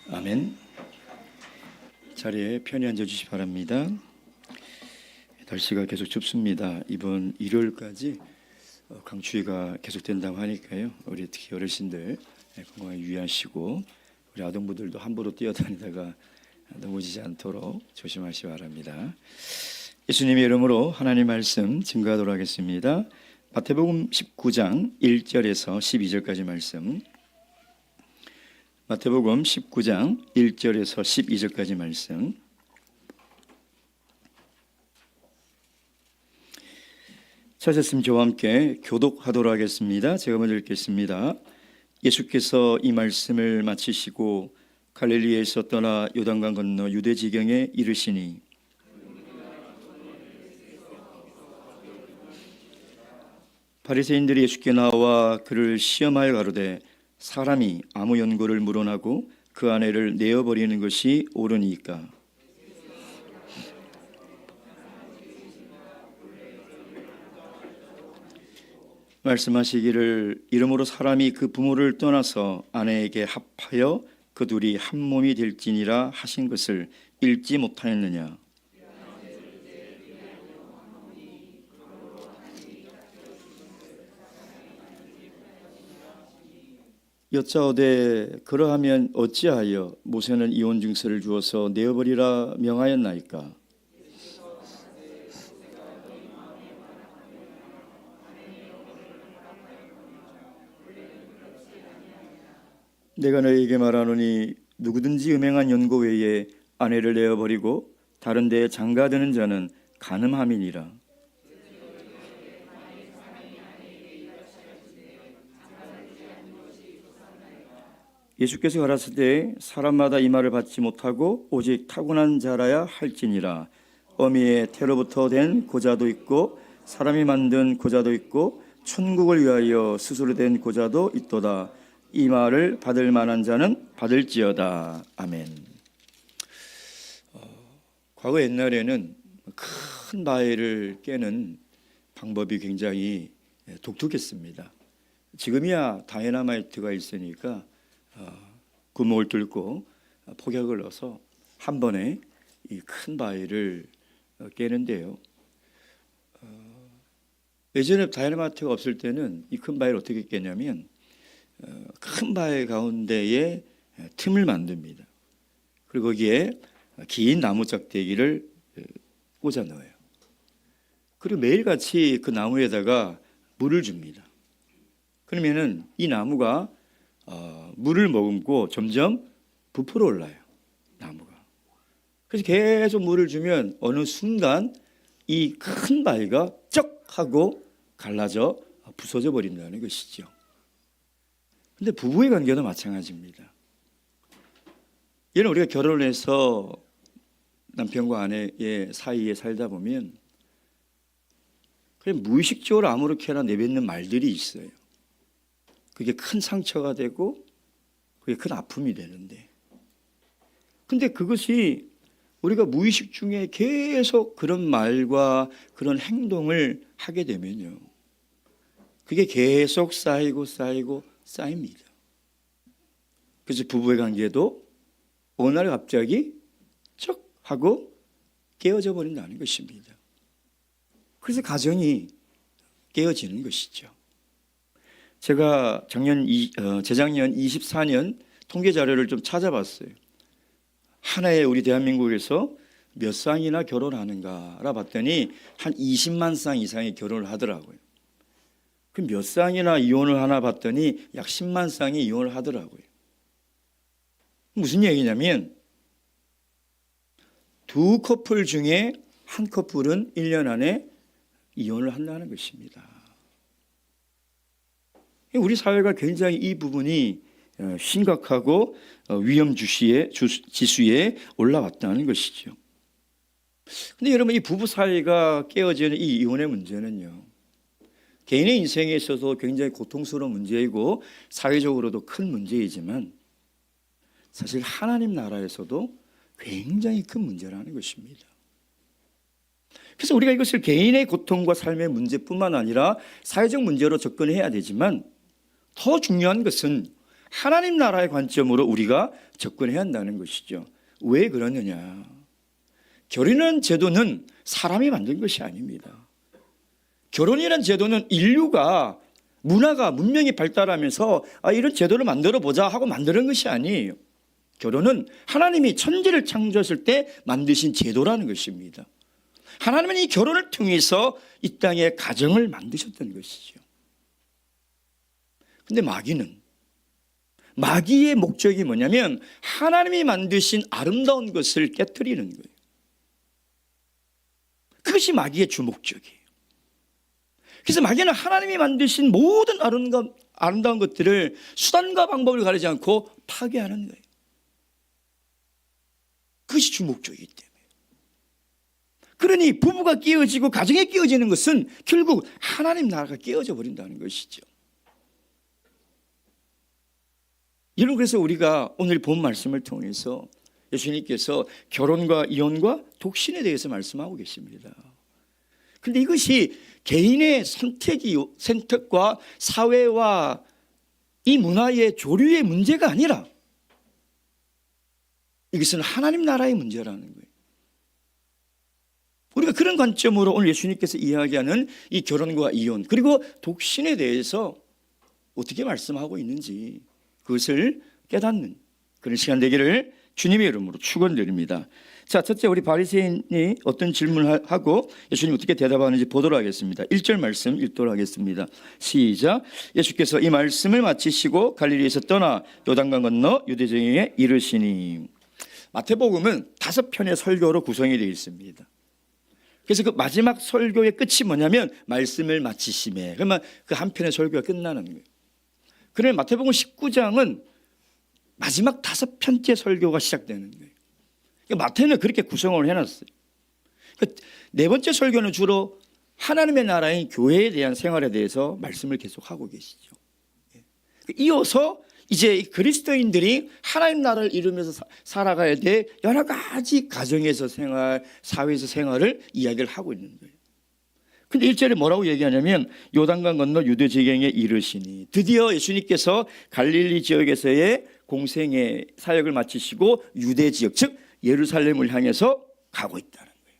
아멘. 자리에 편히 앉아주시기 바랍니다. 날씨가 계속 춥습니다. 이번 일요일까지 강추위가 계속된다고 하니까요. 우리 특히 어르신들 건강에 유의하시고 우리 아동부들도 함부로 뛰어다니다가 넘어지지 않도록 조심하시기 바랍니다. 예수님의 이름으로 하나님 말씀 증거하도록 하겠습니다. 마태복음 19장 1절에서 12절까지 말씀. 마태복음 19장 1절에서 12절까지 말씀. 찾았으면 저와 함께 교독하도록 하겠습니다. 제가 먼저 읽겠습니다. 예수께서 이 말씀을 마치시고 갈릴리에서 떠나 요단강 건너 유대 지경에 이르시니 바리새인들이 예수께 나와 그를 시험하여 가로되 사람이 아무 연고를 물어나고 그 아내를 내어버리는 것이 옳으니까? 말씀하시기를 이러므로 사람이 그 부모를 떠나서 아내에게 합하여 그 둘이 한 몸이 될지니라 하신 것을 읽지 못하였느냐? 여짜오되 그러하면 어찌하여 모세는 이혼 증서를 주어서 내어버리라 명하였나이까? 내가 너희에게 말하노니 누구든지 음행한 연고 외에 아내를 내어버리고 다른 데에 장가드는 자는 간음함이니라. 예수께서 가라사대 사람마다 이 말을 받지 못하고 오직 타고난 자라야 할지니라. 어미의 태로부터 된 고자도 있고 사람이 만든 고자도 있고 천국을 위하여 스스로 된 고자도 있도다. 이 말을 받을 만한 자는 받을지어다. 아멘. 과거 옛날에는 큰 바위를 깨는 방법이 굉장히 독특했습니다. 지금이야 다이너마이트가 있으니까 구멍을 뚫고 폭약을 넣어서 한 번에 이 큰 바위를 깨는데요. 예전에 다이너마이트가 없을 때는 이 큰 바위를 어떻게 깨냐면 큰 바위 가운데에 틈을 만듭니다. 그리고 거기에 긴 나무 짝대기를 꽂아 넣어요. 그리고 매일같이 그 나무에다가 물을 줍니다. 그러면은 이 나무가 물을 머금고 점점 부풀어 올라요. 나무가. 그래서 계속 물을 주면 어느 순간 이 큰 바위가 쩍 하고 갈라져 부서져 버린다는 것이죠. 근데 부부의 관계도 마찬가지입니다. 예를 우리가 결혼을 해서 남편과 아내의 사이에 살다 보면 그냥 무의식적으로 아무렇게나 내뱉는 말들이 있어요. 그게 큰 상처가 되고 그게 큰 아픔이 되는데, 근데 그것이 우리가 무의식 중에 계속 그런 말과 그런 행동을 하게 되면요, 그게 계속 쌓이고 쌓입니다. 그래서 부부의 관계도 어느 날 갑자기 쩍 하고 깨어져 버린다는 것입니다. 그래서 가정이 깨어지는 것이죠. 제가 재작년 24년 통계 자료를 좀 찾아봤어요. 한 해에 우리 대한민국에서 몇 쌍이나 결혼하는가 알아봤더니 한 20만 쌍 이상이 결혼을 하더라고요. 그럼 몇 쌍이나 이혼을 하나 봤더니 약 10만 쌍이 이혼을 하더라고요. 무슨 얘기냐면 두 커플 중에 한 커플은 1년 안에 이혼을 한다는 것입니다. 우리 사회가 굉장히 이 부분이 심각하고 위험 지수에 올라왔다는 것이죠. 근데 여러분, 이 부부 사이가 깨어지는 이 이혼의 문제는요, 개인의 인생에 있어서 굉장히 고통스러운 문제이고 사회적으로도 큰 문제이지만 사실 하나님 나라에서도 굉장히 큰 문제라는 것입니다. 그래서 우리가 이것을 개인의 고통과 삶의 문제뿐만 아니라 사회적 문제로 접근해야 되지만 더 중요한 것은 하나님 나라의 관점으로 우리가 접근해야 한다는 것이죠. 왜 그러느냐? 결혼이라는 제도는 사람이 만든 것이 아닙니다. 결혼이라는 제도는 인류가 문화가 문명이 발달하면서 이런 제도를 만들어 보자 하고 만드는 것이 아니에요. 결혼은 하나님이 천지를 창조했을 때 만드신 제도라는 것입니다. 하나님은 이 결혼을 통해서 이 땅에 가정을 만드셨던 것이죠. 근데 마귀의 목적이 뭐냐면 하나님이 만드신 아름다운 것을 깨뜨리는 거예요. 그것이 마귀의 주목적이에요. 그래서 마귀는 하나님이 만드신 모든 아름다운 것들을 수단과 방법을 가리지 않고 파괴하는 거예요. 그것이 주목적이기 때문에. 그러니 부부가 깨어지고 가정이 깨어지는 것은 결국 하나님 나라가 깨어져 버린다는 것이죠. 여러분, 그래서 우리가 오늘 본 말씀을 통해서 예수님께서 결혼과 이혼과 독신에 대해서 말씀하고 계십니다. 그런데 이것이 개인의 선택과 사회와 이 문화의 조류의 문제가 아니라 이것은 하나님 나라의 문제라는 거예요. 우리가 그런 관점으로 오늘 예수님께서 이야기하는 이 결혼과 이혼 그리고 독신에 대해서 어떻게 말씀하고 있는지 그것을 깨닫는 그런 시간 되기를 주님의 이름으로 축원드립니다. 자, 첫째 우리 바리새인이 어떤 질문을 하고 예수님이 어떻게 대답하는지 보도록 하겠습니다. 1절 말씀 읽도록 하겠습니다. 시작. 예수께서 이 말씀을 마치시고 갈릴리에서 떠나 요단강 건너 유대지방에 이르시니. 마태복음은 5편의 설교로 구성이 되어 있습니다. 그래서 그 마지막 설교의 끝이 뭐냐면 말씀을 마치심에, 그러면 그 한 편의 설교가 끝나는 거예요. 그러면 마태복음 19장은 마지막 5편째 설교가 시작되는 거예요. 마태는 그렇게 구성을 해놨어요. 네 번째 설교는 주로 하나님의 나라인 교회에 대한 생활에 대해서 말씀을 계속하고 계시죠. 이어서 이제 그리스도인들이 하나님 나라를 이루면서 살아가야 될 여러 가지 가정에서 생활, 사회에서 생활을 이야기를 하고 있는 거예요. 근데 1절에 뭐라고 얘기하냐면 요단강 건너 유대 지경에 이르시니, 드디어 예수님께서 갈릴리 지역에서의 공생의 사역을 마치시고 유대 지역, 즉 예루살렘을 향해서 가고 있다는 거예요.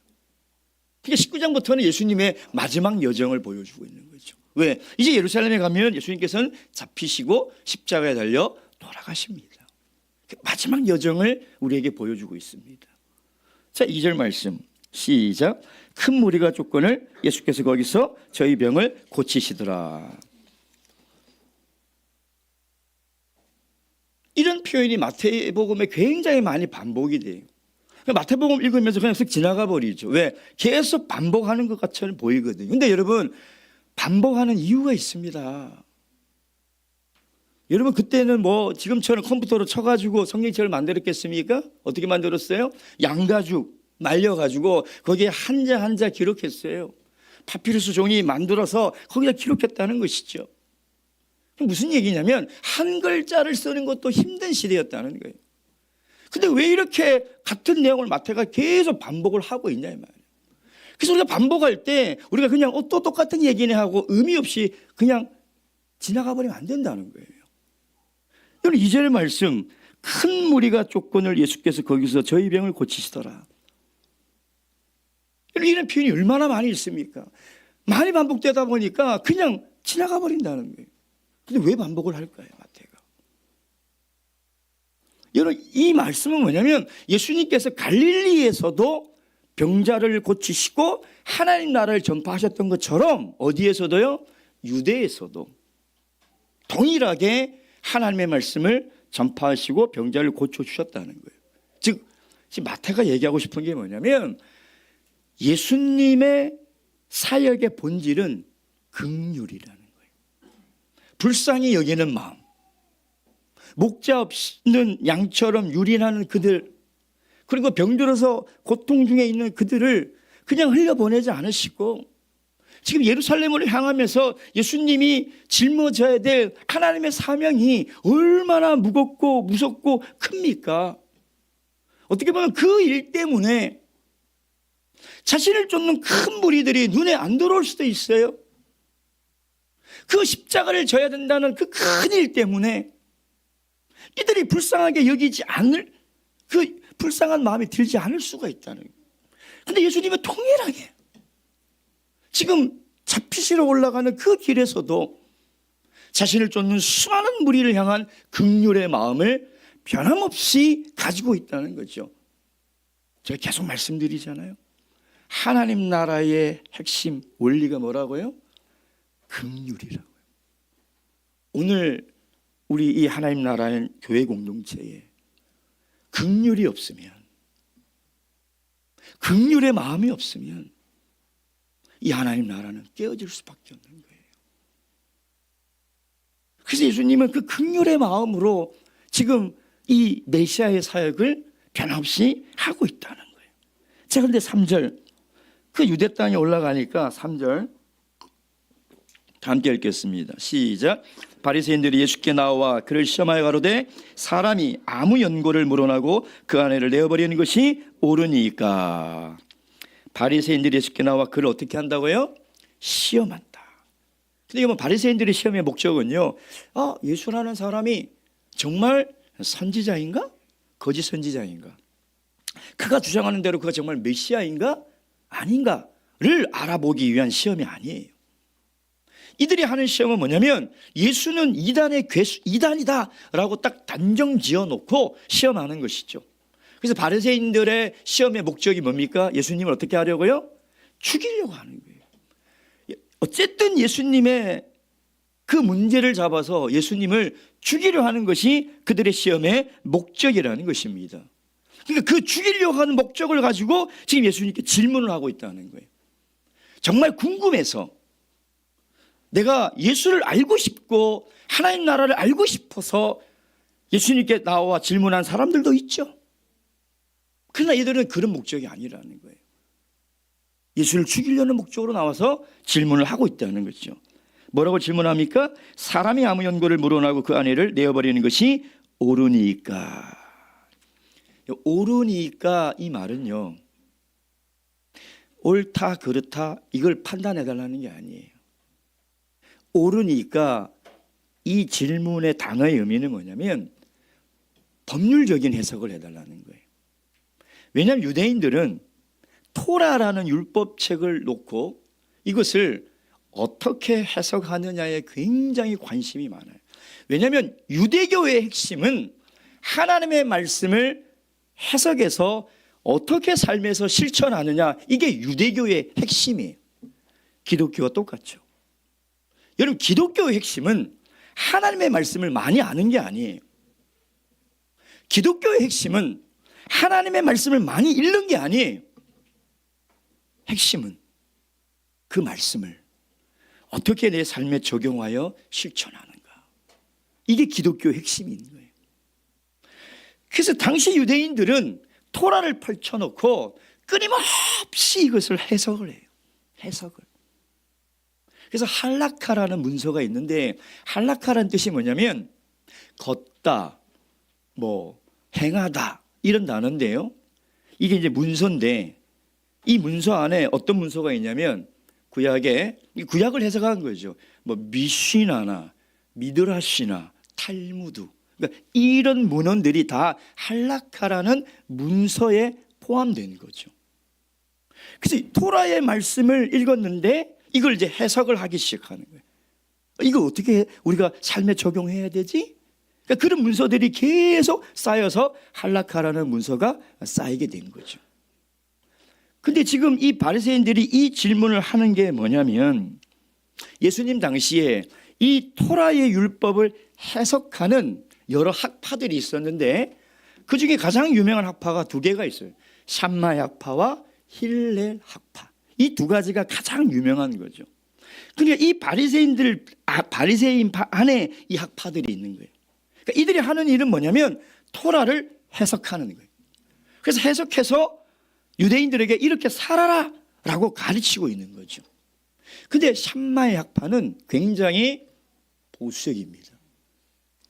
그러니까 19장부터는 예수님의 마지막 여정을 보여주고 있는 거죠. 왜? 이제 예루살렘에 가면 예수님께서는 잡히시고 십자가에 달려 돌아가십니다. 마지막 여정을 우리에게 보여주고 있습니다. 자, 2절 말씀 시작. 큰 무리가 쫓거늘 예수께서 거기서 저희 병을 고치시더라. 이런 표현이 마태복음에 굉장히 많이 반복이 돼요. 마태복음 읽으면서 그냥 쓱 지나가 버리죠. 왜? 계속 반복하는 것 같이 보이거든요. 근데 여러분, 반복하는 이유가 있습니다. 여러분, 그때는 뭐 지금처럼 컴퓨터로 쳐가지고 성경책을 만들었겠습니까? 어떻게 만들었어요? 양가죽 말려가지고 거기에 한자 한자 기록했어요. 파피루스 종이 만들어서 거기다 기록했다는 것이죠. 무슨 얘기냐면 한 글자를 쓰는 것도 힘든 시대였다는 거예요. 근데 왜 이렇게 같은 내용을 마태가 계속 반복을 하고 있냐 이 말이에요. 그래서 우리가 반복할 때 우리가 그냥 또 똑같은 얘기네 하고 의미 없이 그냥 지나가 버리면 안 된다는 거예요. 여러분, 2절 말씀, 큰 무리가 쫓거늘 예수께서 거기서 저희 병을 고치시더라. 이런 표현이 얼마나 많이 있습니까? 많이 반복되다 보니까 그냥 지나가 버린다는 거예요. 근데 왜 반복을 할까요, 마태가? 여러분, 이 말씀은 뭐냐면 예수님께서 갈릴리에서도 병자를 고치시고 하나님 나라를 전파하셨던 것처럼 어디에서도요? 유대에서도 동일하게 하나님의 말씀을 전파하시고 병자를 고쳐주셨다는 거예요. 즉, 지금 마태가 얘기하고 싶은 게 뭐냐면 예수님의 사역의 본질은 긍휼이라는 거예요. 불쌍히 여기는 마음, 목자 없는 양처럼 유린하는 그들, 그리고 병들어서 고통 중에 있는 그들을 그냥 흘려보내지 않으시고 지금 예루살렘을 향하면서 예수님이 짊어져야 될 하나님의 사명이 얼마나 무겁고 무섭고 큽니까? 어떻게 보면 그 일 때문에 자신을 쫓는 큰 무리들이 눈에 안 들어올 수도 있어요. 그 십자가를 져야 된다는 그 큰 일 때문에 이들이 불쌍하게 여기지 않을, 그 불쌍한 마음이 들지 않을 수가 있다는 거예요. 근데 예수님은 통일하게 지금 잡히시러 올라가는 그 길에서도 자신을 쫓는 수많은 무리를 향한 긍휼의 마음을 변함없이 가지고 있다는 거죠. 제가 계속 말씀드리잖아요. 하나님 나라의 핵심 원리가 뭐라고요? 긍휼이라고요. 오늘 우리 이 하나님 나라의 교회 공동체에 긍휼이 없으면, 긍휼의 마음이 없으면 이 하나님 나라는 깨어질 수밖에 없는 거예요. 그래서 예수님은 그 긍휼의 마음으로 지금 이 메시아의 사역을 변함없이 하고 있다는 거예요. 자, 그런데 3절, 그 유대 땅에 올라가니까 3절 다 함께 읽겠습니다. 시작. 바리새인들이 예수께 나와 그를 시험하여 가로되 사람이 아무 연고를 물어나고 그 아내를 내어버리는 것이 옳으니까. 바리새인들이 예수께 나와 그를 어떻게 한다고요? 시험한다. 근데 이거 바리새인들의 시험의 목적은요, 예수라는 사람이 정말 선지자인가? 거짓 선지자인가? 그가 주장하는 대로 그가 정말 메시아인가? 아닌가를 알아보기 위한 시험이 아니에요. 이들이 하는 시험은 뭐냐면 예수는 이단의 괴수, 이단이다라고 딱 단정 지어놓고 시험하는 것이죠. 그래서 바리새인들의 시험의 목적이 뭡니까? 예수님을 어떻게 하려고요? 죽이려고 하는 거예요. 어쨌든 예수님의 그 문제를 잡아서 예수님을 죽이려 하는 것이 그들의 시험의 목적이라는 것입니다. 그러니까 그 죽이려고 하는 목적을 가지고 지금 예수님께 질문을 하고 있다는 거예요. 정말 궁금해서, 내가 예수를 알고 싶고 하나님 나라를 알고 싶어서 예수님께 나와 질문한 사람들도 있죠. 그러나 이들은 그런 목적이 아니라는 거예요. 예수를 죽이려는 목적으로 나와서 질문을 하고 있다는 거죠. 뭐라고 질문합니까? 사람이 아무 연고를 물어나고 그 아내를 내어버리는 것이 옳으니까. 옳으니까 이 말은요, 옳다 그렇다 이걸 판단해달라는 게 아니에요. 옳으니까 이 질문의 단어의 의미는 뭐냐면 법률적인 해석을 해달라는 거예요. 왜냐하면 유대인들은 토라라는 율법책을 놓고 이것을 어떻게 해석하느냐에 굉장히 관심이 많아요. 왜냐하면 유대교의 핵심은 하나님의 말씀을 해석해서 어떻게 삶에서 실천하느냐, 이게 유대교의 핵심이에요. 기독교와 똑같죠. 여러분, 기독교의 핵심은 하나님의 말씀을 많이 아는 게 아니에요. 기독교의 핵심은 하나님의 말씀을 많이 읽는 게 아니에요. 핵심은 그 말씀을 어떻게 내 삶에 적용하여 실천하는가. 이게 기독교의 핵심인 거예요. 그래서 당시 유대인들은 토라를 펼쳐놓고 끊임없이 이것을 해석을 해요. 해석을. 그래서 할라카라는 문서가 있는데, 할라카라는 뜻이 뭐냐면 걷다, 행하다 이런 단어인데요. 이게 이제 문서인데, 이 문서 안에 어떤 문서가 있냐면 구약을 해석한 거죠. 미시나나 미드라시나 탈무드, 그러니까 이런 문헌들이 다 할라카라는 문서에 포함된 거죠. 그래서 토라의 말씀을 읽었는데 이걸 이제 해석을 하기 시작하는 거예요. 이거 어떻게 우리가 삶에 적용해야 되지? 그러니까 그런 문서들이 계속 쌓여서 할라카라는 문서가 쌓이게 된 거죠. 근데 지금 이 바리새인들이 이 질문을 하는 게 뭐냐면, 예수님 당시에 이 토라의 율법을 해석하는 여러 학파들이 있었는데 그 중에 가장 유명한 학파가 두 개가 있어요. 샴마이 학파와 힐렐 학파. 이 두 가지가 가장 유명한 거죠. 그러니까 이 바리새인파 안에 이 학파들이 있는 거예요. 그러니까 이들이 하는 일은 뭐냐면 토라를 해석하는 거예요. 그래서 해석해서 유대인들에게 이렇게 살아라 라고 가르치고 있는 거죠. 근데 샴마이 학파는 굉장히 보수적입니다.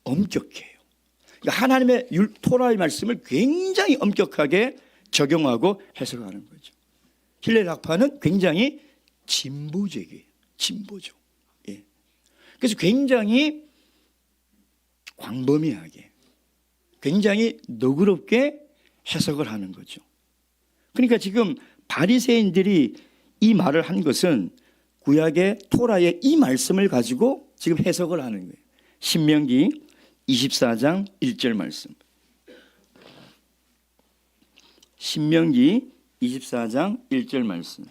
엄격해요. 그러니까 하나님의 토라의 말씀을 굉장히 엄격하게 적용하고 해석하는 거죠. 힐렐 학파는 굉장히 진보적이에요. 진보적. 예. 그래서 굉장히 광범위하게 굉장히 너그럽게 해석을 하는 거죠. 그러니까 지금 바리새인들이 이 말을 한 것은 구약의 토라의 이 말씀을 가지고 지금 해석을 하는 거예요. 신명기 24장 1절 말씀. 신명기 24장 1절 말씀.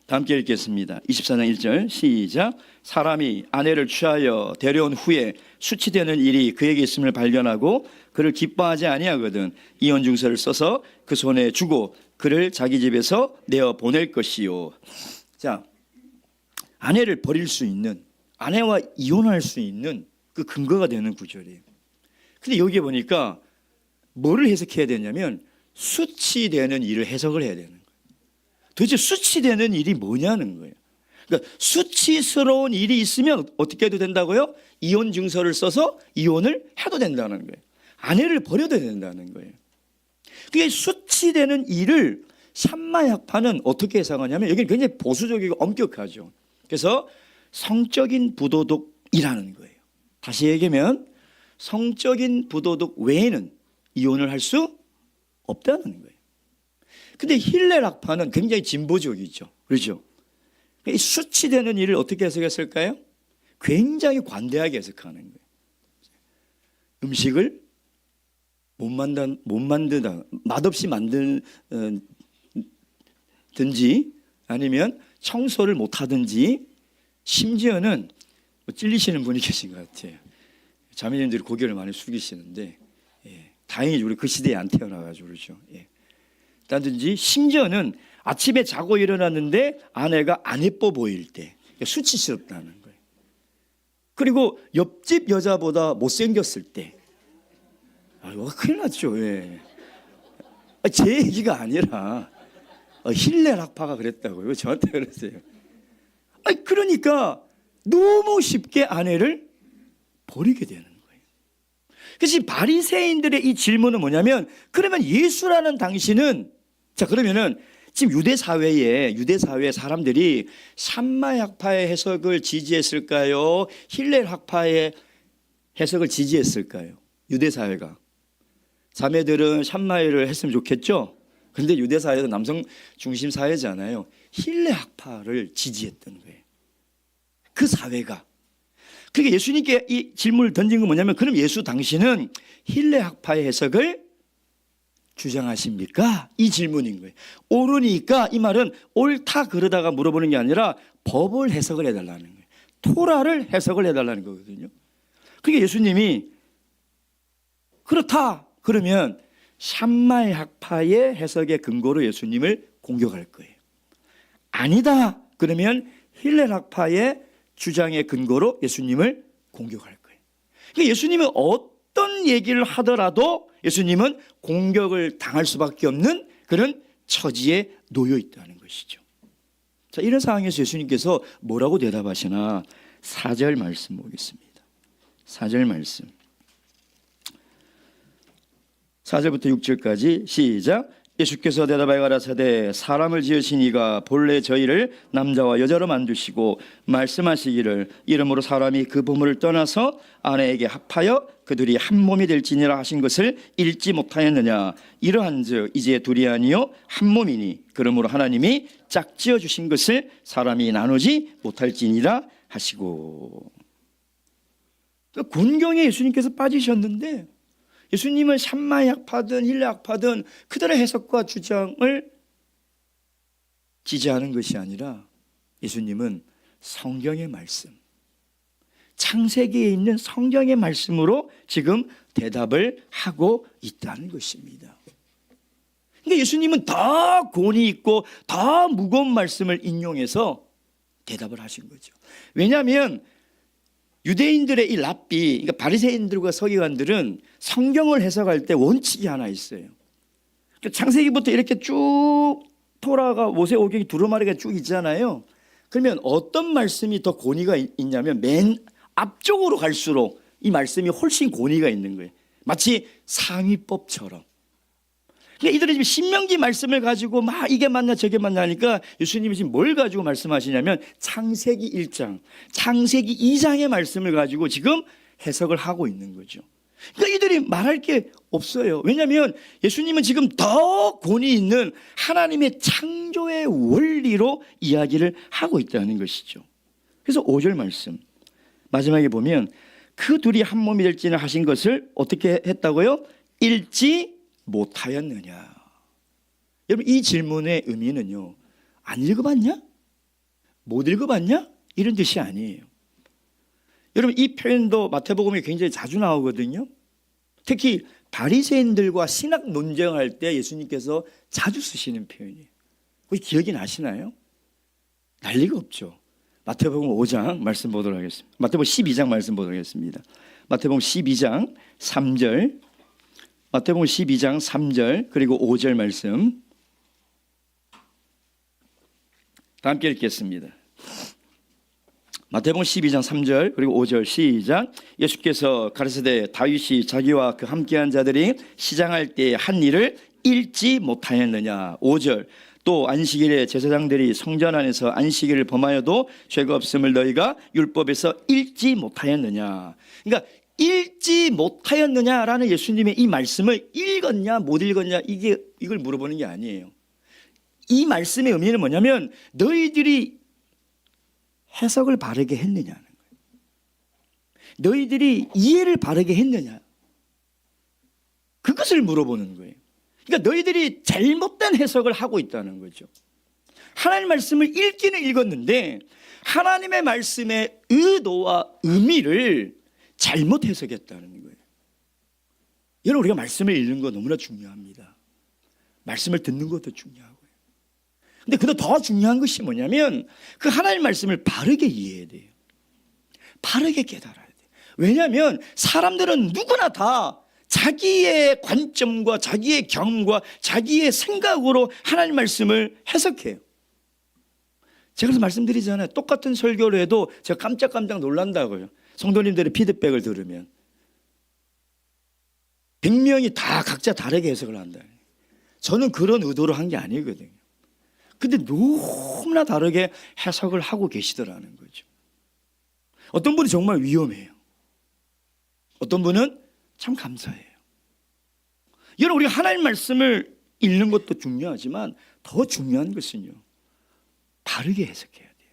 다 함께 읽겠습니다. 24장 1절 시작. 사람이 아내를 취하여 데려온 후에 수치되는 일이 그에게 있음을 발견하고 그를 기뻐하지 아니하거든 이혼 증서를 써서 그 손에 주고 그를 자기 집에서 내어 보낼 것이요. 자, 아내를 버릴 수 있는, 아내와 이혼할 수 있는 그 근거가 되는 구절이에요. 근데 여기에 보니까 뭐를 해석해야 되냐면 수치되는 일을 해석을 해야 되는 거예요. 도대체 수치되는 일이 뭐냐는 거예요. 그러니까 수치스러운 일이 있으면 어떻게 해도 된다고요? 이혼 증서를 써서 이혼을 해도 된다는 거예요. 아내를 버려도 된다는 거예요. 그게 수치되는 일을 샴마약파는 어떻게 해석하냐면 여기는 굉장히 보수적이고 엄격하죠. 그래서 성적인 부도덕이라는 거예요. 다시 얘기하면 성적인 부도덕 외에는 이혼을 할 수 없다는 거예요. 근데 힐렐학파는 굉장히 진보적이죠. 그렇죠? 이 수치되는 일을 어떻게 해석했을까요? 굉장히 관대하게 해석하는 거예요. 음식을 못 만드다, 맛없이 만들든지 아니면 청소를 못 하든지 심지어는 찔리시는 분이 계신 것 같아요. 자매님들이 고개를 많이 숙이시는데 다행히 우리 그 시대에 안 태어나가지고 그렇죠. 라든지 심지어는 아침에 자고 일어났는데 아내가 안 예뻐 보일 때 수치스럽다는 거예요. 그리고 옆집 여자보다 못생겼을 때 큰일 났죠. 제 얘기가 아니라 힐렐학파가 그랬다고요. 저한테 그랬어요. 그러니까 너무 쉽게 아내를 버리게 되는 거예요. 그래서 바리새인들의 이 질문은 뭐냐면 그러면 예수라는 당신은 자 그러면은 지금 유대 사회에 사람들이 샴마학파의 해석을 지지했을까요? 힐렐학파의 해석을 지지했을까요? 유대 사회가 자매들은 샴마이를 했으면 좋겠죠. 그런데 유대 사회는 남성 중심 사회잖아요. 힐렐학파를 지지했던 거예요. 그 사회가. 그러니까 예수님께 이 질문을 던진 건 뭐냐면 그럼 예수 당신은 힐렐학파의 해석을 주장하십니까? 이 질문인 거예요. 옳으니까 이 말은 옳다 그러다가 물어보는 게 아니라 법을 해석을 해달라는 거예요. 토라를 해석을 해달라는 거거든요. 그러니까 예수님이 그렇다 그러면 샴마의 학파의 해석의 근거로 예수님을 공격할 거예요. 아니다 그러면 힐렐학파의 주장의 근거로 예수님을 공격할 거예요. 그러니까 예수님은 어떤 얘기를 하더라도 예수님은 공격을 당할 수밖에 없는 그런 처지에 놓여 있다는 것이죠. 자, 이런 상황에서 예수님께서 뭐라고 대답하시나 4절 말씀 보겠습니다. 4절 말씀. 4절부터 6절까지 시작. 예수께서 대답하여 가라사대 사람을 지으신 이가 본래 저희를 남자와 여자로 만드시고 말씀하시기를 이러므로 사람이 그 부모를 떠나서 아내에게 합하여 그들이 한 몸이 될지니라 하신 것을 읽지 못하였느냐. 이러한즉 이제 둘이 아니요 한 몸이니 그러므로 하나님이 짝지어 주신 것을 사람이 나누지 못할지니라 하시고. 곤경에 예수님께서 빠지셨는데 예수님은 샴마학파든 힐렐학파든 그들의 해석과 주장을 지지하는 것이 아니라 예수님은 성경의 말씀, 창세기에 있는 성경의 말씀으로 지금 대답을 하고 있다는 것입니다. 그러니까 예수님은 더 권위 있고 더 무거운 말씀을 인용해서 대답을 하신 거죠. 왜냐하면 유대인들의 이 랍비, 그러니까 바리새인들과 서기관들은 성경을 해석할 때 원칙이 하나 있어요. 창세기부터 이렇게 쭉 토라가 모세오경이 두루마리가 쭉 있잖아요. 그러면 어떤 말씀이 더 권위가 있냐면 맨 앞쪽으로 갈수록 이 말씀이 훨씬 권위가 있는 거예요. 마치 상위법처럼. 그러니까 이들은 지금 신명기 말씀을 가지고 막 이게 맞나 저게 맞나 하니까 예수님이 지금 뭘 가지고 말씀하시냐면 창세기 1장, 창세기 2장의 말씀을 가지고 지금 해석을 하고 있는 거죠. 그러니까 이들이 말할 게 없어요. 왜냐하면 예수님은 지금 더 권위 있는 하나님의 창조의 원리로 이야기를 하고 있다는 것이죠. 그래서 5절 말씀 마지막에 보면 그 둘이 한 몸이 될지는 하신 것을 어떻게 했다고요? 읽지 못하였느냐. 여러분 이 질문의 의미는요, 안 읽어봤냐? 못 읽어봤냐? 이런 뜻이 아니에요. 여러분 이 표현도 마태복음에 굉장히 자주 나오거든요. 특히 바리새인들과 신학 논쟁할 때 예수님께서 자주 쓰시는 표현이에요. 혹시 기억이 나시나요? 날 리가 없죠. 마태복음 5장 말씀 보도록 하겠습니다. 마태복음 12장 말씀 보도록 하겠습니다. 마태복음 12장 3절, 마태복음 12장 3절 그리고 5절 말씀 다 함께 읽겠습니다. 마태복음 12장 3절 그리고 5절 시작. 예수께서 가르치되 다윗이 자기와 그 함께한 자들이 시장할 때에 한 일을 읽지 못하였느냐. 5절 또 안식일에 제사장들이 성전 안에서 안식일을 범하여도 죄가 없음을 너희가 율법에서 읽지 못하였느냐. 그러니까 읽지 못하였느냐라는 예수님의 이 말씀을 읽었냐 못 읽었냐 이걸 물어보는 게 아니에요. 이 말씀의 의미는 뭐냐면 너희들이 해석을 바르게 했느냐는 거예요. 너희들이 이해를 바르게 했느냐. 그것을 물어보는 거예요. 그러니까 너희들이 잘못된 해석을 하고 있다는 거죠. 하나님의 말씀을 읽기는 읽었는데 하나님의 말씀의 의도와 의미를 잘못 해석했다는 거예요. 여러분 우리가 말씀을 읽는 거 너무나 중요합니다. 말씀을 듣는 것도 중요하고요. 근데 그보다 더 중요한 것이 뭐냐면 그 하나님의 말씀을 바르게 이해해야 돼요. 바르게 깨달아야 돼요. 왜냐하면 사람들은 누구나 다 자기의 관점과 자기의 경험과 자기의 생각으로 하나님 말씀을 해석해요. 제가 그래서 말씀드리잖아요. 똑같은 설교를 해도 제가 깜짝깜짝 놀란다고요. 성도님들의 피드백을 들으면 100명이 다 각자 다르게 해석을 한다. 저는 그런 의도로 한 게 아니거든요. 근데 너무나 다르게 해석을 하고 계시더라는 거죠. 어떤 분이 정말 위험해요. 어떤 분은 참 감사해요. 여러분 우리가 하나님 말씀을 읽는 것도 중요하지만 더 중요한 것은요, 바르게 해석해야 돼요.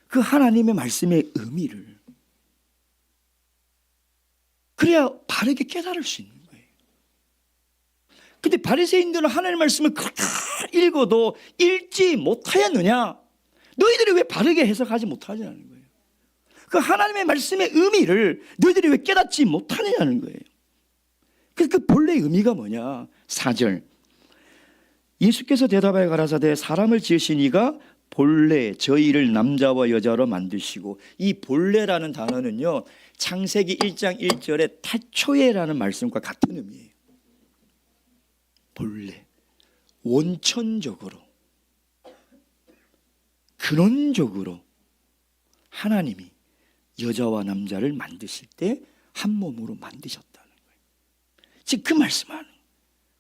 그 하나님의 말씀의 의미를. 그래야 바르게 깨달을 수 있는 거예요. 근데 바리새인들은 하나님의 말씀을 그렇게 읽어도 읽지 못하였느냐. 너희들이 왜 바르게 해석하지 못하냐는 거예요. 그 하나님의 말씀의 의미를 너희들이 왜 깨닫지 못하느냐는 거예요. 그래서 그 본래 의미가 뭐냐. 4절 예수께서 대답하여 가라사대 사람을 지으신 이가 본래 저희를 남자와 여자로 만드시고, 이 본래라는 단어는요 창세기 1장 1절의 태초에라는 말씀과 같은 의미예요. 본래, 원천적으로, 근원적으로 하나님이 여자와 남자를 만드실 때 한 몸으로 만드셨다는 거예요. 지금 그 말씀하는.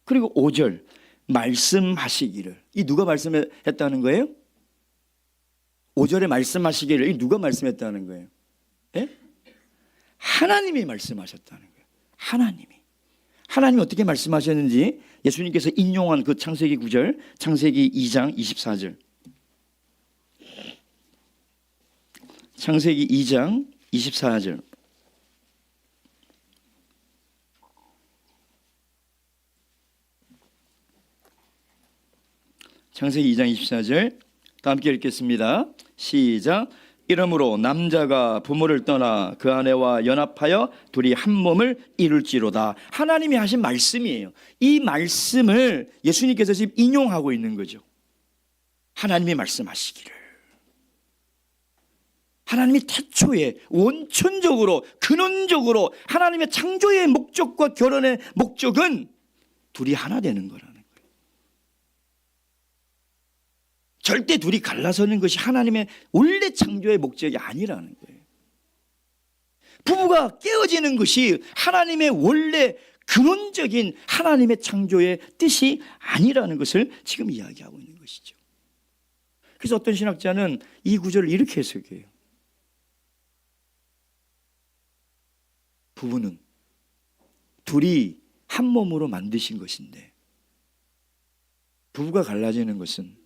그리고 5절 말씀하시기를, 이 누가 말씀했다는 거예요? 5절에 말씀하시기를 이 누가 말씀했다는 거예요? 예? 하나님이 말씀하셨다는 거예요. 하나님이 어떻게 말씀하셨는지 예수님께서 인용한 그 창세기 9절, 창세기 2장 24절. 창세기 2장 24절. 창세기 2장 24절 다 함께 읽겠습니다. 시작. 이러므로 남자가 부모를 떠나 그 아내와 연합하여 둘이 한 몸을 이룰지로다. 하나님이 하신 말씀이에요. 이 말씀을 예수님께서 지금 인용하고 있는 거죠. 하나님이 말씀하시기를. 하나님이 태초에 원천적으로 근원적으로 하나님의 창조의 목적과 결혼의 목적은 둘이 하나 되는 거라는 거예요. 절대 둘이 갈라서는 것이 하나님의 원래 창조의 목적이 아니라는 거예요. 부부가 깨어지는 것이 하나님의 원래 근원적인 하나님의 창조의 뜻이 아니라는 것을 지금 이야기하고 있는 것이죠. 그래서 어떤 신학자는 이 구절을 이렇게 해석해요. 부부는 둘이 한 몸으로 만드신 것인데 부부가 갈라지는 것은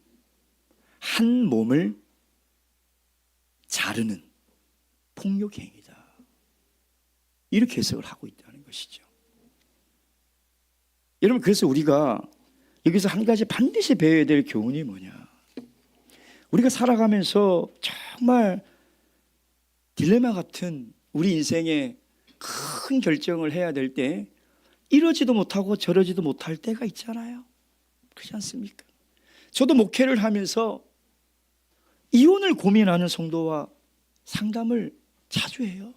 한 몸을 자르는 폭력행위다. 이렇게 해석을 하고 있다는 것이죠. 여러분, 그래서 우리가 여기서 한 가지 반드시 배워야 될 교훈이 뭐냐? 우리가 살아가면서 정말 딜레마 같은 우리 인생에 큰 결정을 해야 될 때 이러지도 못하고 저러지도 못할 때가 있잖아요. 그렇지 않습니까? 저도 목회를 하면서 이혼을 고민하는 성도와 상담을 자주 해요.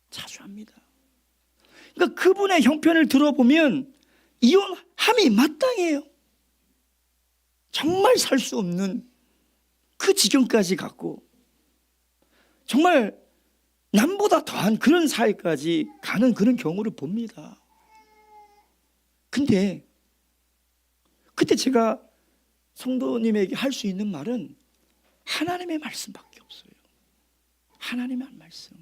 자주 합니다. 그러니까 그분의 형편을 들어보면 이혼함이 마땅해요. 정말 살 수 없는 그 지경까지 갔고 정말 남보다 더한 그런 사이까지 가는 그런 경우를 봅니다. 근데 그때 제가 성도님에게 할 수 있는 말은 하나님의 말씀밖에 없어요. 하나님의 말씀.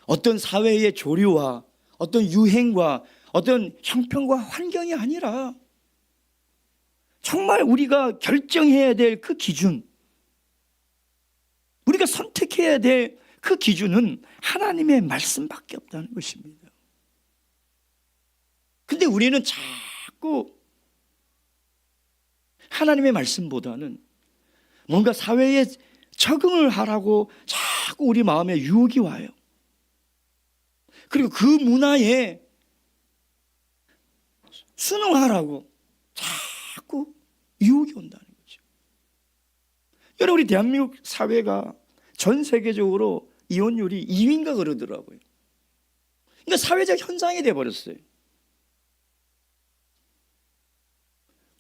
어떤 사회의 조류와 어떤 유행과 어떤 형편과 환경이 아니라 정말 우리가 결정해야 될 그 기준, 우리가 선택해야 될 그 기준은 하나님의 말씀밖에 없다는 것입니다. 근데 우리는 자꾸 하나님의 말씀보다는 뭔가 사회에 적응을 하라고 자꾸 우리 마음에 유혹이 와요. 그리고 그 문화에 순응하라고 자꾸 유혹이 온다는 거죠. 여러분, 우리 대한민국 사회가 전 세계적으로 이혼율이 2위인가 그러더라고요. 그러니까 사회적 현상이 돼버렸어요.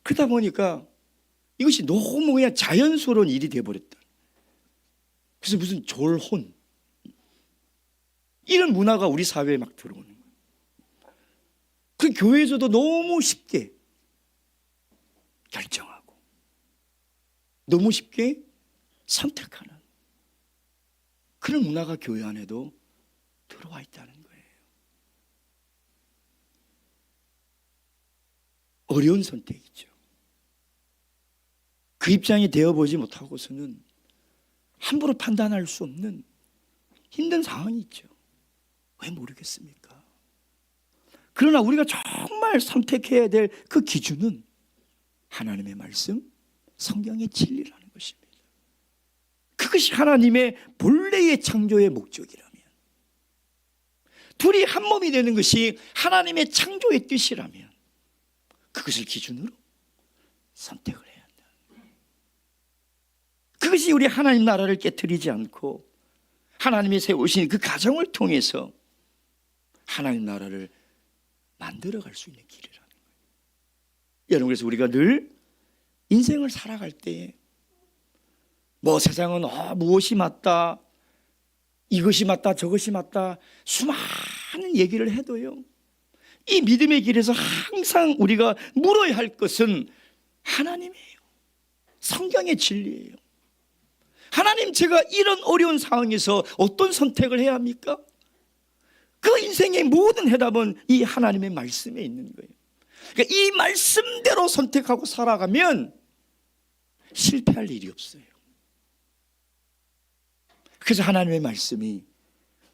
그러다 보니까 이것이 너무 그냥 자연스러운 일이 돼버렸다. 그래서 무슨 졸혼 이런 문화가 우리 사회에 막 들어오는 거예요. 그 교회에서도 너무 쉽게 결정하고 너무 쉽게 선택하는 그런 문화가 교회 안에도 들어와 있다는 거예요. 어려운 선택이죠. 그 입장이 되어보지 못하고서는 함부로 판단할 수 없는 힘든 상황이 있죠. 왜 모르겠습니까? 그러나 우리가 정말 선택해야 될 그 기준은 하나님의 말씀, 성경의 진리라는 것입니다. 그것이 하나님의 본래의 창조의 목적이라면, 둘이 한 몸이 되는 것이 하나님의 창조의 뜻이라면 그것을 기준으로 선택을 해야 한다. 그것이 우리 하나님 나라를 깨트리지 않고 하나님이 세우신 그 가정을 통해서 하나님 나라를 만들어갈 수 있는 길이라는 거예요. 여러분, 그래서 우리가 늘 인생을 살아갈 때 뭐 세상은 무엇이 맞다, 이것이 맞다, 저것이 맞다, 수많은 얘기를 해도요, 이 믿음의 길에서 항상 우리가 물어야 할 것은 하나님이에요. 성경의 진리예요. 하나님, 제가 이런 어려운 상황에서 어떤 선택을 해야 합니까? 그 인생의 모든 해답은 이 하나님의 말씀에 있는 거예요. 그러니까 이 말씀대로 선택하고 살아가면 실패할 일이 없어요. 그래서 하나님의 말씀이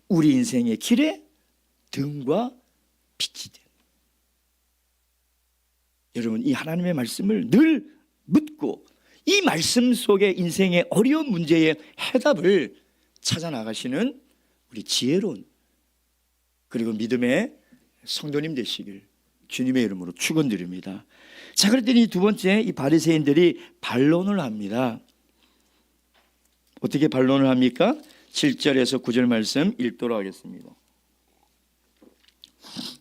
우리 인생의 길에 등과 빛이 돼요. 여러분, 이 하나님의 말씀을 늘 묻고 이 말씀 속에 인생의 어려운 문제의 해답을 찾아 나가시는 우리 지혜로운 그리고 믿음의 성도님 되시길 주님의 이름으로 축원드립니다. 자, 그랬더니 두 번째, 이 바리새인들이 반론을 합니다. 어떻게 반론을 합니까? 7절에서 9절 말씀 읽도록 하겠습니다.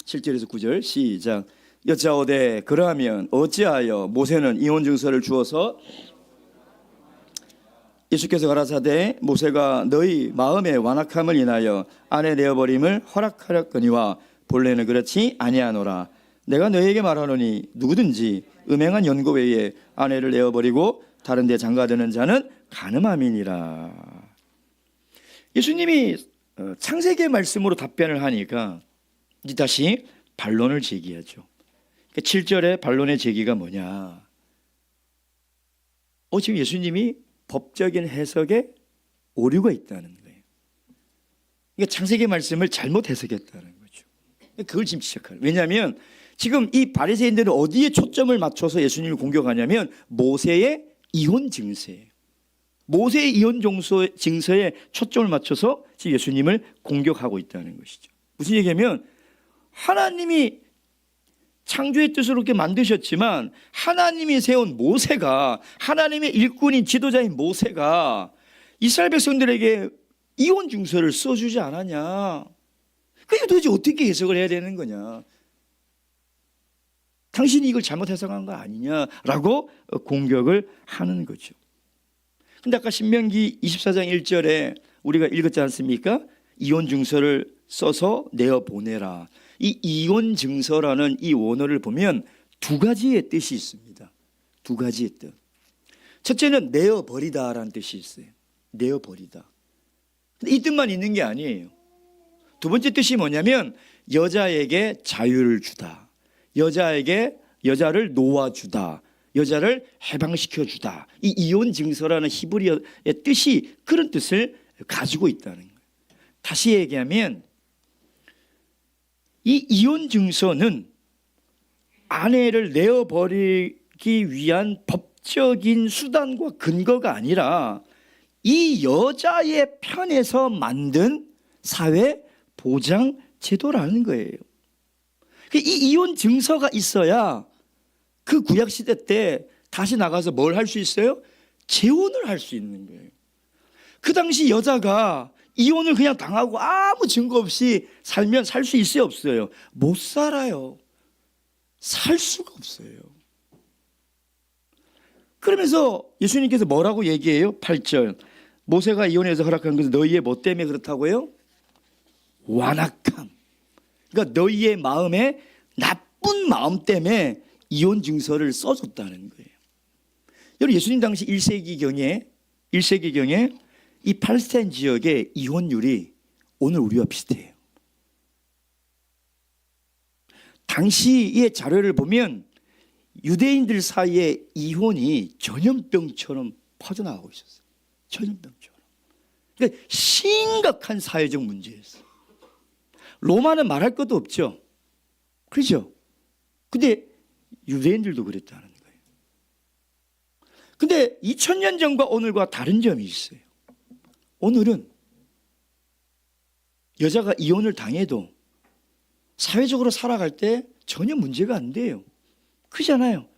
7절에서 9절 시작. 여짜오되 그러하면 어찌하여 모세는 이혼 증서를 주어서 예수께서 가라사대 모세가 너희 마음의 완악함을 인하여 아내 내어버림을 허락하였거니와 본래는 그렇지 아니하노라. 내가 너에게 말하노니 누구든지 음행한 연고 외에 아내를 내어버리고 다른 데 장가드는 자는 간음함이니라. 예수님이 창세기의 말씀으로 답변을 하니까 이제 다시 반론을 제기하죠. 7절에 반론의 제기가 뭐냐? 지금 예수님이 법적인 해석에 오류가 있다는 거예요. 그러니까 창세기 말씀을 잘못 해석했다는 거죠. 그걸 지금 지적하는. 왜냐하면 지금 이 바리새인들은 어디에 초점을 맞춰서 예수님을 공격하냐면 모세의 이혼 증서에, 모세의 이혼 증서에 초점을 맞춰서 지금 예수님을 공격하고 있다는 것이죠. 무슨 얘기냐면 하나님이 창조의 뜻으로 그렇게 만드셨지만 하나님이 세운 모세가, 하나님의 일꾼인 지도자인 모세가 이스라엘 백성들에게 이혼 증서를 써주지 않았냐? 그게 도대체 어떻게 해석을 해야 되는 거냐? 당신이 이걸 잘못 해석한 거 아니냐라고 공격을 하는 거죠. 근데 아까 신명기 24장 1절에 우리가 읽었지 않습니까? 이혼 증서를 써서 내어보내라. 이 이혼 증서라는 이 원어를 보면 두 가지의 뜻이 있습니다. 두 가지의 뜻. 첫째는 내어버리다라는 뜻이 있어요. 내어버리다. 근데 이 뜻만 있는 게 아니에요. 두 번째 뜻이 뭐냐면 여자에게 자유를 주다. 여자를 놓아주다. 여자를 해방시켜주다. 이 이혼 증서라는 히브리어의 뜻이 그런 뜻을 가지고 있다는 거예요. 다시 얘기하면 이 이혼 증서는 아내를 내어버리기 위한 법적인 수단과 근거가 아니라 이 여자의 편에서 만든 사회 보장 제도라는 거예요. 이 이혼 증서가 있어야 그 구약 시대 때 다시 나가서 뭘 할 수 있어요? 재혼을 할 수 있는 거예요. 그 당시 여자가 이혼을 그냥 당하고 아무 증거 없이 살면 살 수 있어요, 없어요? 못 살아요. 살 수가 없어요. 그러면서 예수님께서 뭐라고 얘기해요? 8절. 모세가 이혼해서 허락한 것은 너희의 뭐 때문에 그렇다고요? 완악함. 그러니까 너희의 마음에 나쁜 마음 때문에 이혼 증서를 써줬다는 거예요. 여러분 예수님 당시 1세기경에 이 팔레스타인 지역의 이혼율이 오늘 우리와 비슷해요. 당시의 자료를 보면 유대인들 사이에 이혼이 전염병처럼 퍼져나가고 있었어요. 전염병처럼. 그러니까 심각한 사회적 문제였어요. 로마는 말할 것도 없죠. 그렇죠? 근데 유대인들도 그랬다는 거예요. 근데 2000년 전과 오늘과 다른 점이 있어요. 오늘은 여자가 이혼을 당해도 사회적으로 살아갈 때 전혀 문제가 안 돼요. 그렇잖아요.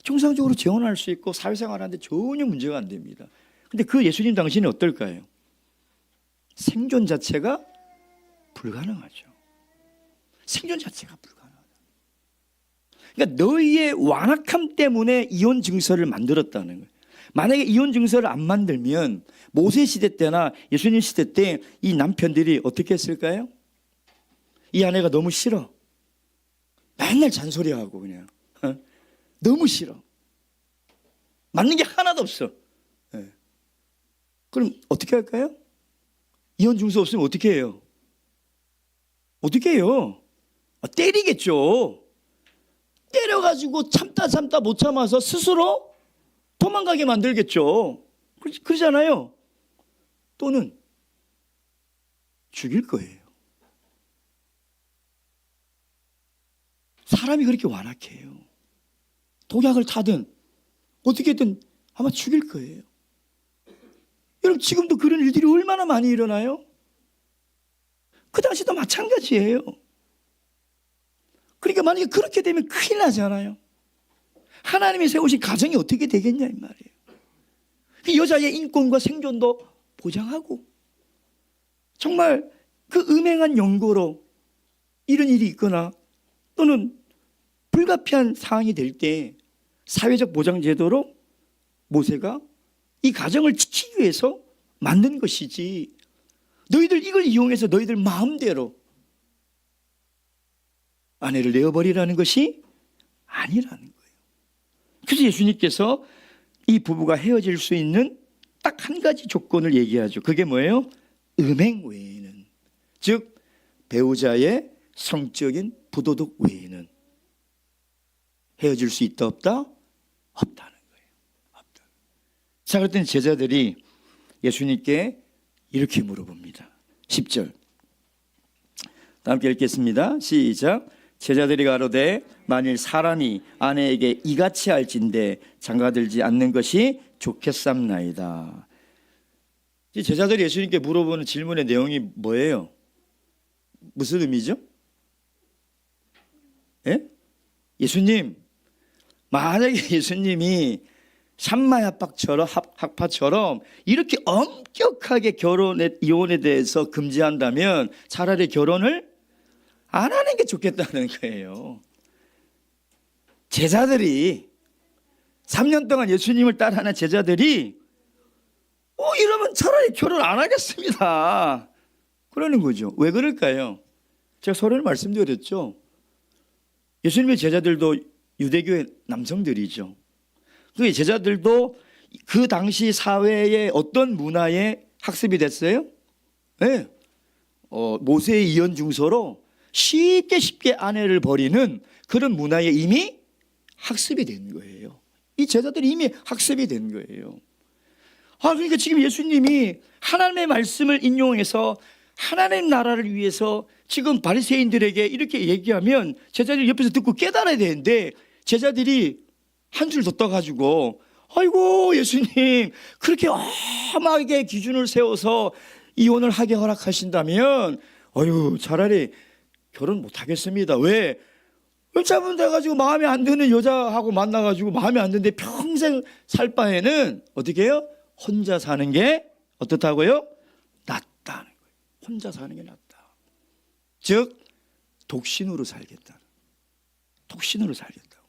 정상적으로 재혼할 수 있고 사회생활하는데 전혀 문제가 안 됩니다. 근데 그 예수님 당시는 어떨까요? 생존 자체가 불가능하죠. 생존 자체가 불가능하다. 그러니까 너희의 완악함 때문에 이혼 증서를 만들었다는 거예요. 만약에 이혼 증서를 안 만들면 모세 시대 때나 예수님 시대 때 이 남편들이 어떻게 했을까요? 이 아내가 너무 싫어. 맨날 잔소리하고 그냥 너무 싫어. 맞는 게 하나도 없어. 그럼 어떻게 할까요? 이혼 증서 없으면 어떻게 해요? 어떻게 해요? 때리겠죠. 때려가지고 참다 못 참아서 스스로 도망가게 만들겠죠. 그러잖아요. 또는 죽일 거예요. 사람이 그렇게 완악해요. 독약을 타든 어떻게든 아마 죽일 거예요. 여러분 지금도 그런 일들이 얼마나 많이 일어나요? 그 당시도 마찬가지예요. 그러니까 만약에 그렇게 되면 큰일 나잖아요. 하나님이 세우신 가정이 어떻게 되겠냐 이 말이에요. 그 여자의 인권과 생존도 보장하고 정말 그 음행한 연고로 이런 일이 있거나 또는 불가피한 상황이 될 때 사회적 보장 제도로 모세가 이 가정을 지키기 위해서 만든 것이지 너희들 이걸 이용해서 너희들 마음대로 아내를 내어버리라는 것이 아니라는 거예요. 그래서 예수님께서 이 부부가 헤어질 수 있는 딱 한 가지 조건을 얘기하죠. 그게 뭐예요? 음행 외에는, 즉 배우자의 성적인 부도덕 외에는 헤어질 수 있다 없다? 없다는 거예요. 없다. 자, 그랬더니 제자들이 예수님께 이렇게 물어봅니다. 10절 다 함께 읽겠습니다. 시작. 제자들이 가로되 만일 사람이 아내에게 이같이 할진대 장가들지 않는 것이 좋겠삼나이다. 제자들이 예수님께 물어보는 질문의 내용이 뭐예요? 무슨 의미죠? 예? 예수님, 만약에 예수님이 샴마의 학파처럼 이렇게 엄격하게 이혼에 대해서 금지한다면 차라리 결혼을 안 하는 게 좋겠다는 거예요. 제자들이 3년 동안 예수님을 따라하는 제자들이 이러면 차라리 결혼 안 하겠습니다. 그러는 거죠. 왜 그럴까요? 제가 서론을 말씀드렸죠. 예수님의 제자들도 유대교의 남성들이죠. 그 제자들도 그 당시 사회의 어떤 문화에 학습이 됐어요? 네. 모세의 이혼 중서로 쉽게 아내를 버리는 그런 문화에 이미 학습이 된 거예요. 이 제자들이 이미 학습이 된 거예요. 그러니까 지금 예수님이 하나님의 말씀을 인용해서 하나님 나라를 위해서 지금 바리새인들에게 이렇게 얘기하면 제자들이 옆에서 듣고 깨달아야 되는데 제자들이 한줄 더 떠가지고 아이고 예수님 그렇게 엄하게 기준을 세워서 이혼을 하게 허락하신다면 차라리 결혼 못하겠습니다. 왜? 잘못돼가지고 마음에 안 드는 여자하고 만나가지고 마음에 안 드는데 평생 살 바에는 어떻게 해요? 혼자 사는 게 어떻다고요? 낫다는 거예요. 혼자 사는 게 낫다. 즉 독신으로 살겠다. 독신으로 살겠다고.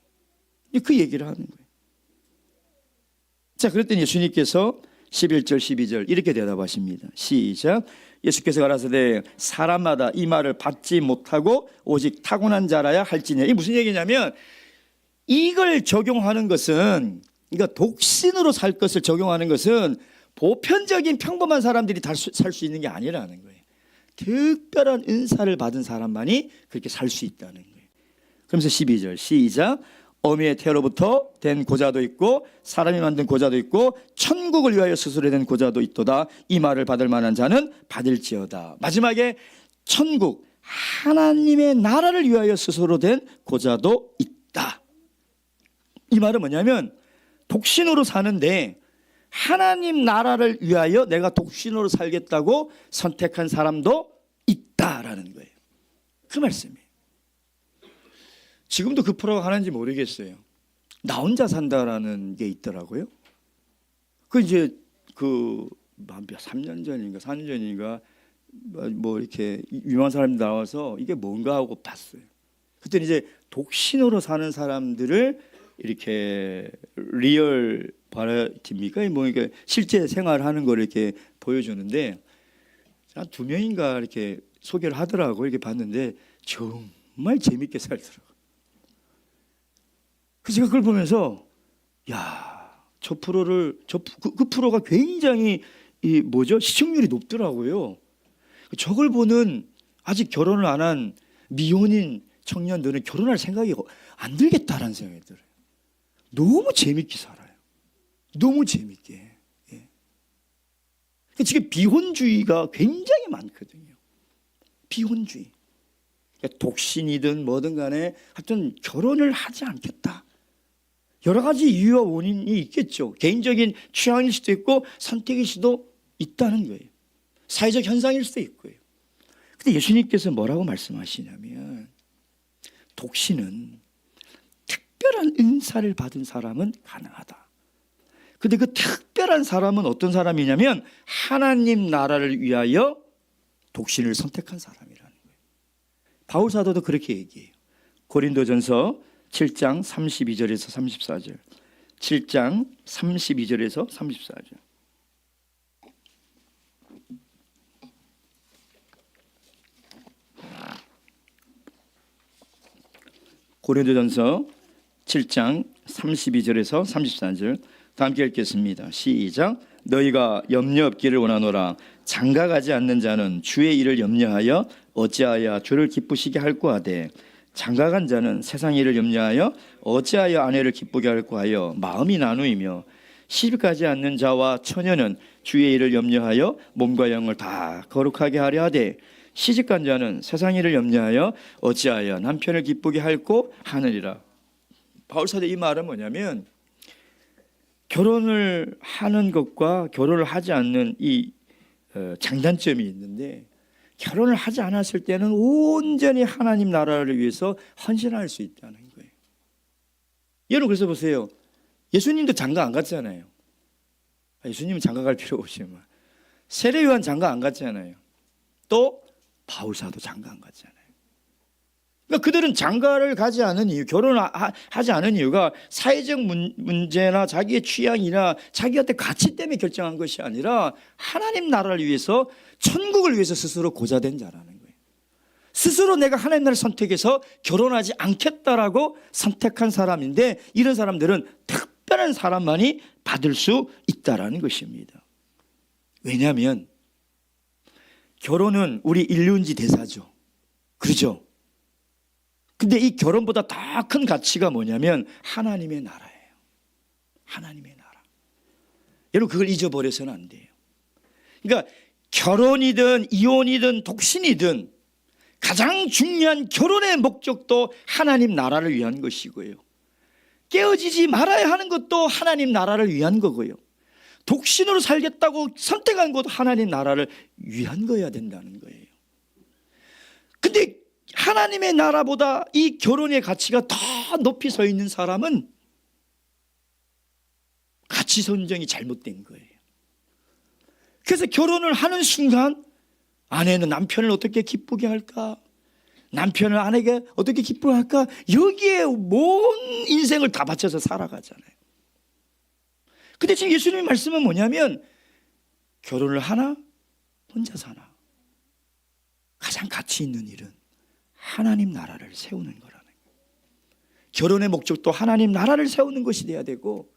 그 얘기를 하는 거예요. 자, 그랬더니 예수님께서 11절 12절 이렇게 대답하십니다. 시작. 예수께서 가라사대 사람마다 이 말을 받지 못하고 오직 타고난 자라야 할지니. 이게 무슨 얘기냐면 이걸 적용하는 것은, 그러니까 독신으로 살 것을 적용하는 것은 보편적인 평범한 사람들이 다 살 수 있는 게 아니라는 거예요. 특별한 은사를 받은 사람만이 그렇게 살 수 있다는 거예요. 그러면서 12절 시작. 어미의 태로부터 된 고자도 있고 사람이 만든 고자도 있고 천국을 위하여 스스로 된 고자도 있도다. 이 말을 받을 만한 자는 받을지어다. 마지막에 천국 하나님의 나라를 위하여 스스로 된 고자도 있다. 이 말은 뭐냐면 독신으로 사는데 하나님 나라를 위하여 내가 독신으로 살겠다고 선택한 사람도 있다라는 거예요. 그 말씀이에요. 지금도 그 프로가 하는지 모르겠어요. 나 혼자 산다라는 게 있더라고요. 이제 3년 전인가 4년 전인가 뭐 이렇게 유명한 사람이 나와서 이게 뭔가 하고 봤어요. 그때 이제 독신으로 사는 사람들을 이렇게 리얼 바라티입니까? 뭐 이게 실제 생활하는 걸 이렇게 보여주는데 한 2명인가 이렇게 소개를 하더라고. 이렇게 봤는데 정말 재밌게 살더라고. 그래서 제가 그걸 보면서 저 프로를 그 프로가 굉장히 시청률이 높더라고요. 저걸 보는 아직 결혼을 안 한 미혼인 청년들은 결혼할 생각이 안 들겠다라는 생각이 들어요. 너무 재밌게 살아요. 너무 재밌게. 예. 지금 비혼주의가 굉장히 많거든요. 비혼주의. 독신이든 뭐든 간에 하여튼 결혼을 하지 않겠다. 여러 가지 이유와 원인이 있겠죠. 개인적인 취향일 수도 있고 선택일 수도 있다는 거예요. 사회적 현상일 수도 있고요. 근데 예수님께서 뭐라고 말씀하시냐면 독신은 특별한 은사를 받은 사람은 가능하다. 근데 그 특별한 사람은 어떤 사람이냐면 하나님 나라를 위하여 독신을 선택한 사람이라는 거예요. 바울 사도도 그렇게 얘기해요. 고린도전서 7장 32절에서 34절. 7장 32절에서 34절. 고린도전서 7장 32절에서 34절 다 함께 읽겠습니다. 시작. 너희가 염려 없기를 원하노라. 장가가지 않는 자는 주의 일을 염려하여 어찌하여 주를 기쁘시게 할꼬 하되 장가간 자는 세상 일을 염려하여 어찌하여 아내를 기쁘게 할꼬 하여 마음이 나누이며 시집가지 않는 자와 처녀는 주의 일을 염려하여 몸과 영을 다 거룩하게 하려 하되 시집간 자는 세상 일을 염려하여 어찌하여 남편을 기쁘게 할꼬 하느니라. 바울 사도 이 말은 뭐냐면 결혼을 하는 것과 결혼을 하지 않는 이 장단점이 있는데, 결혼을 하지 않았을 때는 온전히 하나님 나라를 위해서 헌신할 수 있다는 거예요. 여러분 그래서 보세요. 예수님도 장가 안 갔잖아요. 예수님은 장가 갈 필요 없이 세례요한 장가 안 갔잖아요. 또 바울사도 장가 안 갔잖아요. 그러니까 그들은 장가를 가지 않은 이유, 결혼을 하지 않은 이유가 사회적 문제나 자기의 취향이나 자기한테 가치 때문에 결정한 것이 아니라 하나님 나라를 위해서, 천국을 위해서 스스로 고자된 자라는 거예요. 스스로 내가 하나님 나라를 선택해서 결혼하지 않겠다라고 선택한 사람인데, 이런 사람들은 특별한 사람만이 받을 수 있다라는 것입니다. 왜냐하면 결혼은 우리 일륜지 대사죠. 그렇죠? 근데 이 결혼보다 더 큰 가치가 뭐냐면 하나님의 나라예요. 하나님의 나라. 여러분 그걸 잊어버려서는 안 돼요. 그러니까 결혼이든 이혼이든 독신이든 가장 중요한 결혼의 목적도 하나님 나라를 위한 것이고요. 깨어지지 말아야 하는 것도 하나님 나라를 위한 거고요. 독신으로 살겠다고 선택한 것도 하나님 나라를 위한 거여야 된다는 거예요. 근데 하나님의 나라보다 이 결혼의 가치가 더 높이 서 있는 사람은 가치 선정이 잘못된 거예요. 그래서 결혼을 하는 순간 아내는 남편을 어떻게 기쁘게 할까? 남편을 아내에게 어떻게 기쁘게 할까? 여기에 온 인생을 다 바쳐서 살아가잖아요. 근데 지금 예수님의 말씀은 뭐냐면 결혼을 하나 혼자 사나 가장 가치 있는 일은 하나님 나라를 세우는 거라는 거예요. 결혼의 목적도 하나님 나라를 세우는 것이 돼야 되고,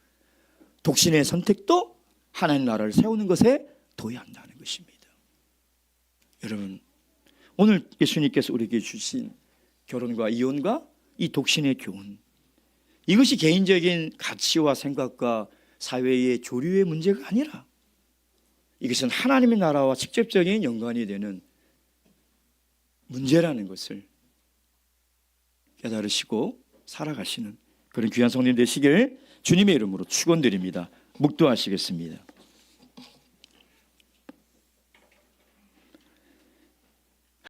독신의 선택도 하나님 나라를 세우는 것에 둬야 한다는 것입니다. 여러분 오늘 예수님께서 우리에게 주신 결혼과 이혼과 이 독신의 교훈, 이것이 개인적인 가치와 생각과 사회의 조류의 문제가 아니라 이것은 하나님의 나라와 직접적인 연관이 되는 문제라는 것을 깨달으시고 살아가시는 그런 귀한 성도님 되시길 주님의 이름으로 축원드립니다. 묵도하시겠습니다.